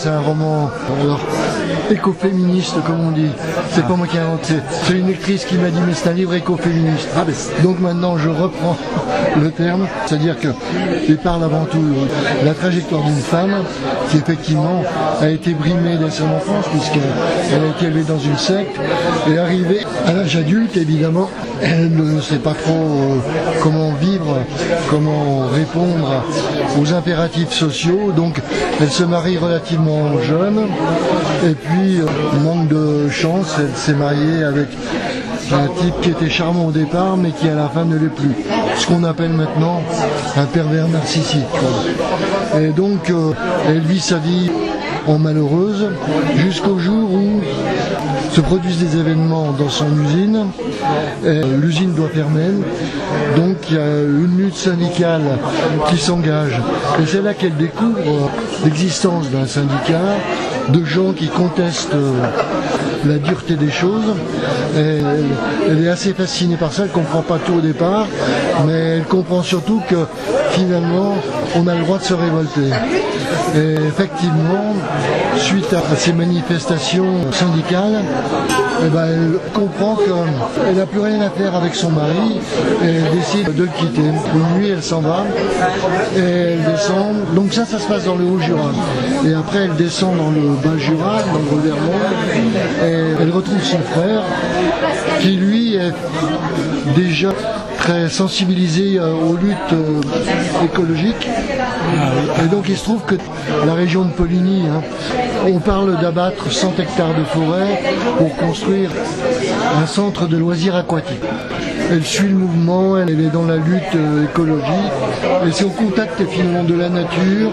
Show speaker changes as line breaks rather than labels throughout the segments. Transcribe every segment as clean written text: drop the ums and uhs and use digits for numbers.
c'est un roman écoféministe, comme on dit. C'est pas moi qui ai inventé. C'est une lectrice qui m'a dit mais c'est un livre écoféministe. Donc maintenant je reprends le terme, c'est-à-dire qu'il parle avant tout de la trajectoire d'une femme qui effectivement a été brimée dès son enfance puisqu'elle a été élevée dans une secte et arrivée à l'âge adulte évidemment elle ne sait pas trop comment vivre, comment répondre aux impératifs sociaux, donc elle se marie relativement jeune et puis manque de chance, elle s'est mariée avec un type qui était charmant au départ mais qui à la fin ne l'est plus, ce qu'on appelle maintenant un pervers narcissique. Et donc elle vit sa vie en malheureuse jusqu'au jour où se produisent des événements dans son usine. L'usine doit fermer, donc il y a une lutte syndicale qui s'engage. Et c'est là qu'elle découvre l'existence d'un syndicat, de gens qui contestent la dureté des choses. Elle est assez fascinée par ça, elle ne comprend pas tout au départ, mais elle comprend surtout que finalement on a le droit de se révolter. Et effectivement, suite à ces manifestations syndicales, elle comprend qu'elle n'a plus rien à faire avec son mari et elle décide de le quitter. Une nuit, elle s'en va et elle descend. Donc ça se passe dans le Haut-Jura. Et après, elle descend dans le Bas-Jura, dans le Vermont, et elle retrouve son frère qui, lui, est déjà très sensibilisé aux luttes écologiques. Et donc il se trouve que la région de Poligny, on parle d'abattre 100 hectares de forêt pour construire un centre de loisirs aquatiques. Elle suit le mouvement, elle est dans la lutte écologique, et c'est au contact finalement de la nature,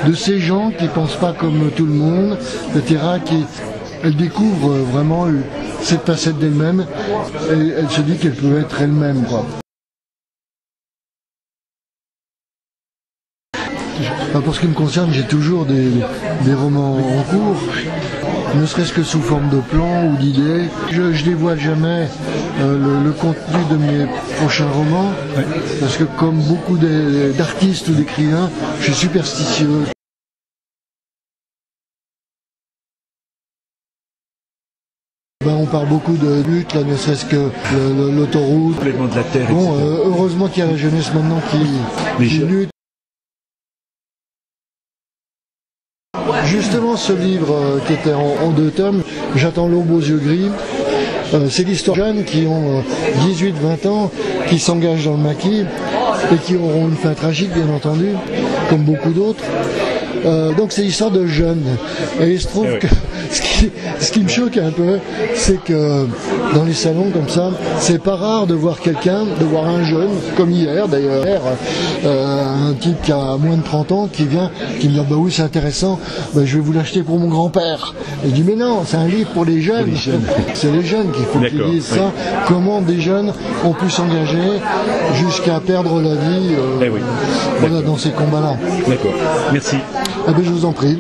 de ces gens qui ne pensent pas comme tout le monde, etc. Elle découvre vraiment cette facette d'elle-même, et elle se dit qu'elle peut être elle-même, quoi. Pour ce qui me concerne, j'ai toujours des romans en cours, ne serait-ce que sous forme de plans ou d'idées. Je dévoile jamais le contenu de mes prochains romans, parce que comme beaucoup d'artistes ou d'écrivains, je suis superstitieux. On parle beaucoup de lutte, là, ne serait-ce que l'autoroute.
Complètement de la terre,
bon, heureusement qu'il y a la jeunesse maintenant qui lutte. Justement, ce livre qui était en 2 tomes, J'attends l'aube aux yeux gris, c'est l'histoire de jeunes qui ont 18-20 ans, qui s'engagent dans le maquis et qui auront une fin tragique, bien entendu, comme beaucoup d'autres. Donc c'est l'histoire de jeunes. Et il se trouve que ce qui me choque un peu, c'est que dans les salons comme ça, c'est pas rare de voir un jeune, comme hier d'ailleurs, un type qui a moins de 30 ans qui vient, qui me dit bah oui c'est intéressant, je vais vous l'acheter pour mon grand-père. Et je dis mais non, c'est un livre pour les jeunes. C'est les jeunes qu'il faut qu'ils lisent ça. Comment des jeunes ont pu s'engager jusqu'à perdre la vie dans ces combats-là.
D'accord, merci.
Je vous en prie.